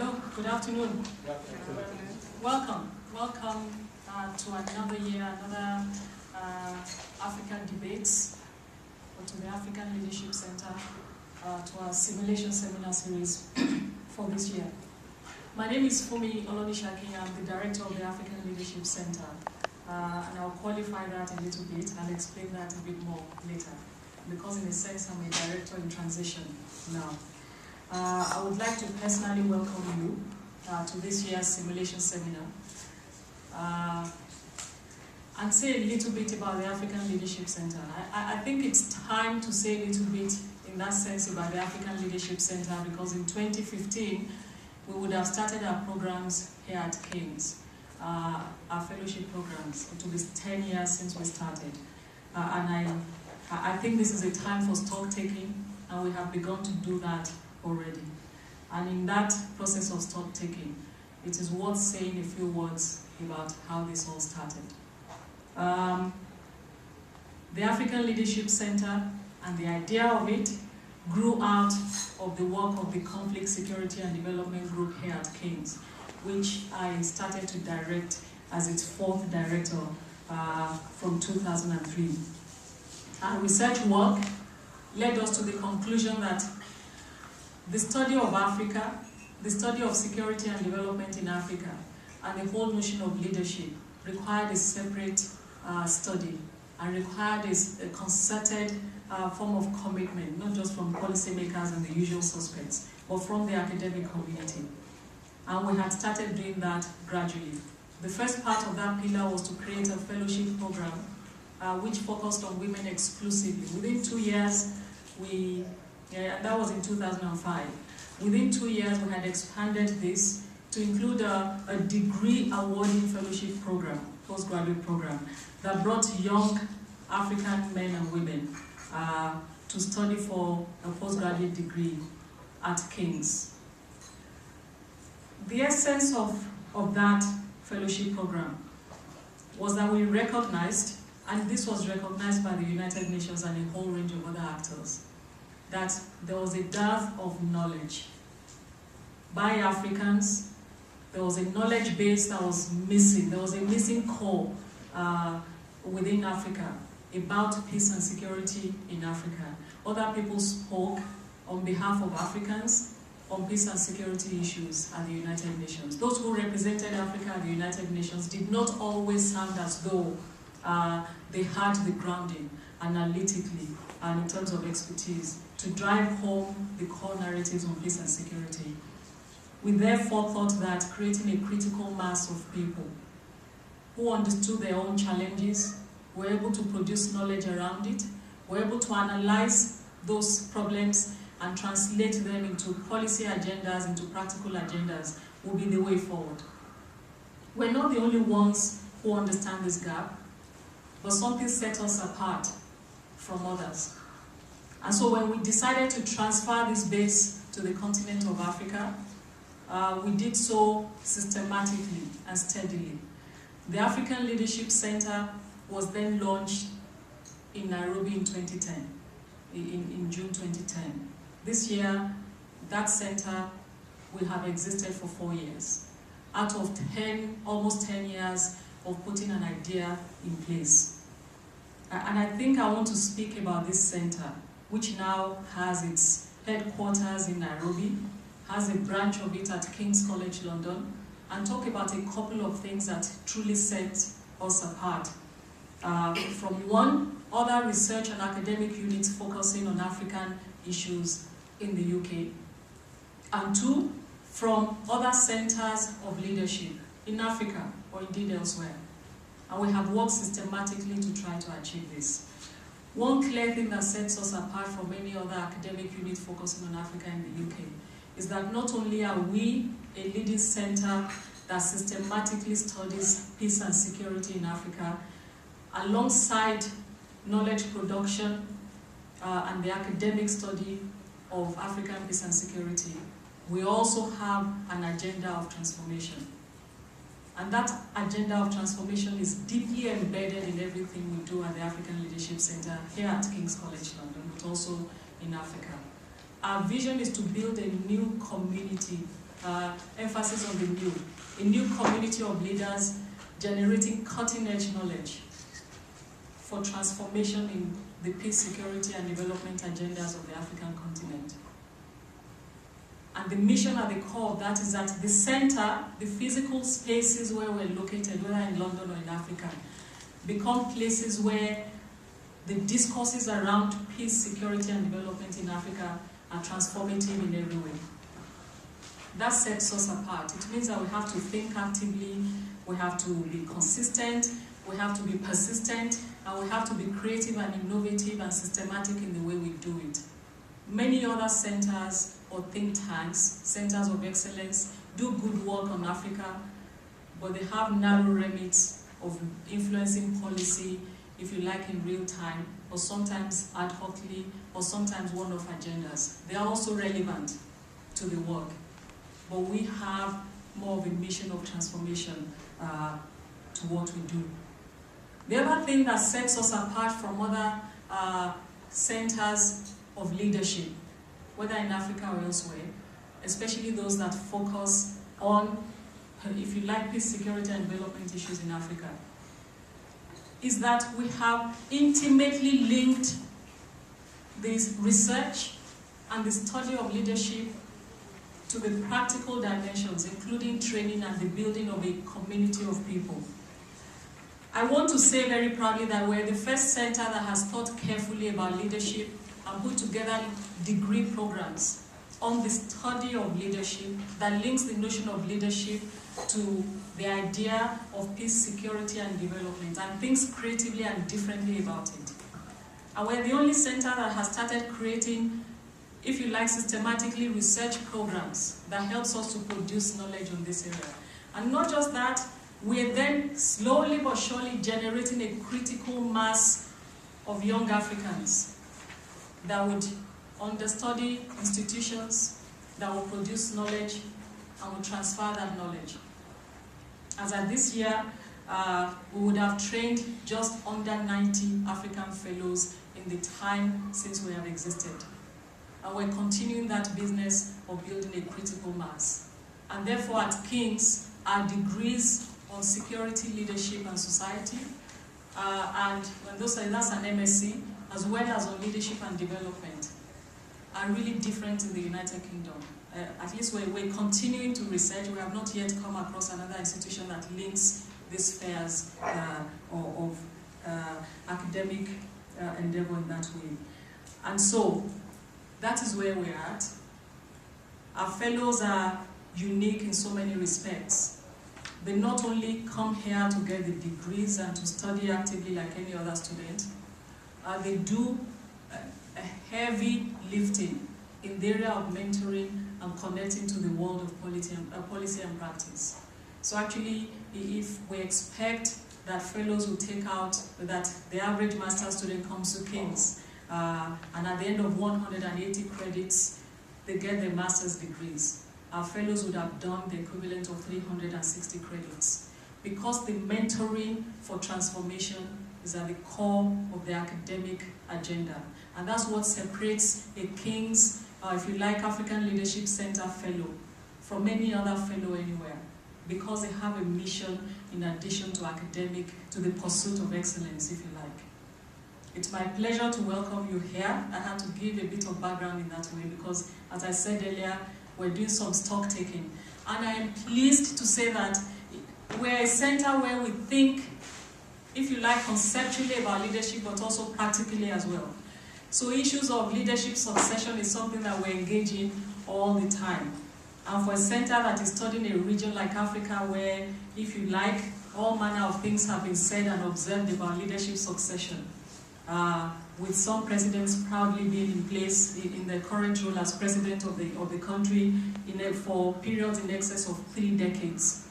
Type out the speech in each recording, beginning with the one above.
Hello, good afternoon. Welcome to another year, another African debates, or to the African Leadership Center, to our simulation seminar series for this year. My name is Fumi Olonishaki. I'm the director of the African Leadership Center, and I'll qualify that a little bit. I'll explain that a bit more later, because in a sense I'm a director in transition now. I would like to personally welcome you to this year's simulation seminar and say a little bit about the African Leadership Center. I think it's time to say a little bit in that sense about the African Leadership Center, because in 2015 we would have started our programs here at King's, our fellowship programs. It will be 10 years since we started. And I think this is a time for stock taking, and we have begun to do that already. And in that process of stock taking, it is worth saying a few words about how this all started. The African Leadership Center and the idea of it grew out of the work of the Conflict, Security and Development Group here at King's, which I started to direct as its fourth director from 2003. Our research work led us to the conclusion that the study of Africa, the study of security and development in Africa, and the whole notion of leadership required a separate study and required a concerted form of commitment, not just from policymakers and the usual suspects, but from the academic community. And we had started doing that gradually. The first part of that pillar was to create a fellowship program which focused on women exclusively. Within 2 years, that was in 2005. Within 2 years, we had expanded this to include a degree awarding fellowship program, postgraduate program, that brought young African men and women to study for a postgraduate degree at King's. The essence of that fellowship program was that we recognized, and this was recognized by the United Nations and a whole range of other actors, that there was a dearth of knowledge by Africans. There was a knowledge base that was missing. There was a missing core within Africa about peace and security in Africa. Other people spoke on behalf of Africans on peace and security issues at the United Nations. Those who represented Africa at the United Nations did not always sound as though they had the grounding analytically and in terms of expertise to drive home the core narratives on peace and security. We therefore thought that creating a critical mass of people who understood their own challenges, were able to produce knowledge around it, were able to analyze those problems and translate them into policy agendas, into practical agendas, will be the way forward. We're not the only ones who understand this gap, but something set us apart from others. And so when we decided to transfer this base to the continent of Africa, we did so systematically and steadily. The African Leadership Center was then launched in Nairobi in 2010, in June 2010. This year, that center will have existed for 4 years, out of almost 10 years of putting an idea in place. And I think I want to speak about this center, which now has its headquarters in Nairobi, has a branch of it at King's College London, and talk about a couple of things that truly set us apart. From one, other research and academic units focusing on African issues in the UK, and two, from other centers of leadership in Africa or indeed elsewhere. And we have worked systematically to try to achieve this. One clear thing that sets us apart from any other academic unit focusing on Africa in the UK is that not only are we a leading center that systematically studies peace and security in Africa, alongside knowledge production and the academic study of African peace and security, we also have an agenda of transformation. And that agenda of transformation is deeply embedded in everything we do at the African Leadership Center here at King's College London, but also in Africa. Our vision is to build a new community emphasis on the new. A new community of leaders generating cutting-edge knowledge for transformation in the peace, security, and development agendas of the African continent. And the mission at the core of that is that the center, the physical spaces where we're located, whether in London or in Africa, become places where the discourses around peace, security, and development in Africa are transformative in every way. That sets us apart. It means that we have to think actively, we have to be consistent, we have to be persistent, and we have to be creative and innovative and systematic in the way we do it. Many other centers or think tanks, centers of excellence, do good work on Africa, but they have narrow remits of influencing policy, if you like, in real time, or sometimes ad hocly, or sometimes one-off agendas. They are also relevant to the work, but we have more of a mission of transformation to what we do. The other thing that sets us apart from other centers of leadership, whether in Africa or elsewhere, especially those that focus on, if you like, peace, security, and development issues in Africa, is that we have intimately linked this research and the study of leadership to the practical dimensions, including training and the building of a community of people. I want to say very proudly that we're the first center that has thought carefully about leadership and put together degree programs on the study of leadership that links the notion of leadership to the idea of peace, security, and development, and thinks creatively and differently about it. And we're the only center that has started creating, if you like, systematically research programs that helps us to produce knowledge on this area. And not just that, we're then slowly but surely generating a critical mass of young Africans that would understudy institutions, that will produce knowledge, and will transfer that knowledge. As at this year, we would have trained just under 90 African fellows in the time since we have existed. And we're continuing that business of building a critical mass. And therefore at King's, our degrees on security, leadership, and society, and that's an MSc, as well as on leadership and development, are really different in the United Kingdom. At least we're continuing to research. We have not yet come across another institution that links these spheres of academic endeavor in that way. And so, that is where we're at. Our fellows are unique in so many respects. They not only come here to get the degrees and to study actively like any other student, they do a heavy lifting in the area of mentoring and connecting to the world of policy and practice. So actually, if we expect that fellows will take out, that the average master's student comes to King's, and at the end of 180 credits, they get their master's degrees. Our fellows would have done the equivalent of 360 credits, because the mentoring for transformation is at the core of the academic agenda. And that's what separates a King's, if you like, African Leadership Center fellow from any other fellow anywhere, because they have a mission in addition to academic, to the pursuit of excellence, if you like. It's my pleasure to welcome you here. I had to give a bit of background in that way because, as I said earlier, we're doing some stock taking. And I am pleased to say that we're a center where we think, if you like, conceptually about leadership, but also practically as well. So issues of leadership succession is something that we're engaging all the time. And for a center that is studying a region like Africa, where, if you like, all manner of things have been said and observed about leadership succession, with some presidents proudly being in place in their current role as president of the country for periods in excess of 3 decades.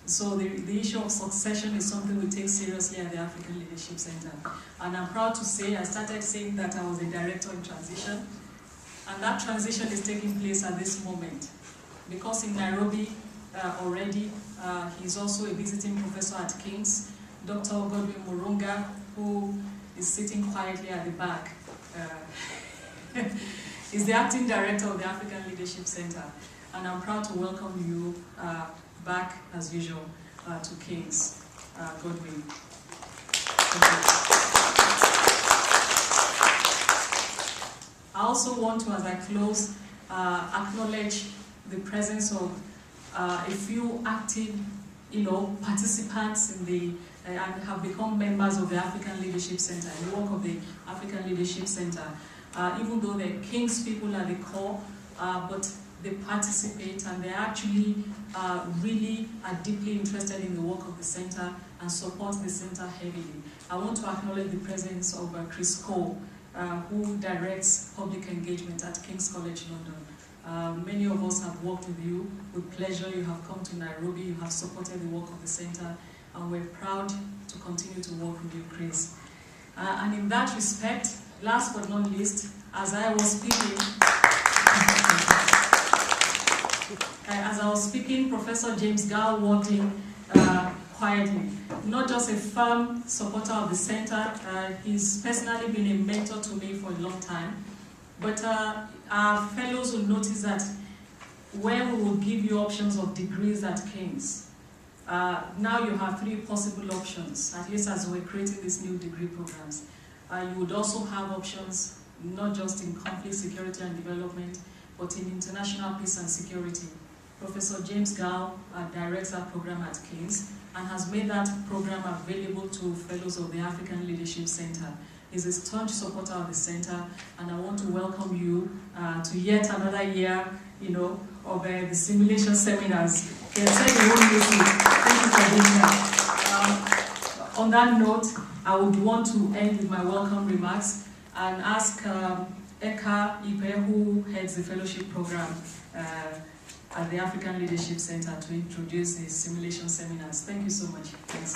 So the issue of succession is something we take seriously at the African Leadership Center. And I'm proud to say, I started saying that I was a director in transition, and that transition is taking place at this moment. Because in Nairobi already, he's also a visiting professor at King's, Dr. Godwin Murunga, who is sitting quietly at the back. He's the acting director of the African Leadership Center. and I'm proud to welcome you back, as usual, to King's. Godwin. I also want to, as I close, acknowledge the presence of a few active, participants in the and have become members of the African Leadership Center, the work of the African Leadership Center. Even though they're King's people at the core, but they participate and they actually really are deeply interested in the work of the center and support the center heavily. I want to acknowledge the presence of Chris Cole, who directs public engagement at King's College London. Many of us have worked with you with pleasure. You have come to Nairobi, you have supported the work of the center, and we're proud to continue to work with you, Chris. And in that respect, last but not least, as I was speaking, Professor James Gow walked in quietly. Not just a firm supporter of the center, he's personally been a mentor to me for a long time, but our fellows will notice that when we will give you options of degrees at King's, now you have 3 possible options, at least as we're creating these new degree programs. You would also have options not just in conflict, security and development, but in international peace and security. Professor James Gow directs our program at King's and has made that program available to fellows of the African Leadership Center. He's a staunch supporter of the center, and I want to welcome you to yet another year, of the simulation seminars. Thank you for being here. On that note, I would want to end with my welcome remarks and ask Eka Ipe, who heads the fellowship program at the African Leadership Center, to introduce the simulation seminars. Thank you so much. Thanks.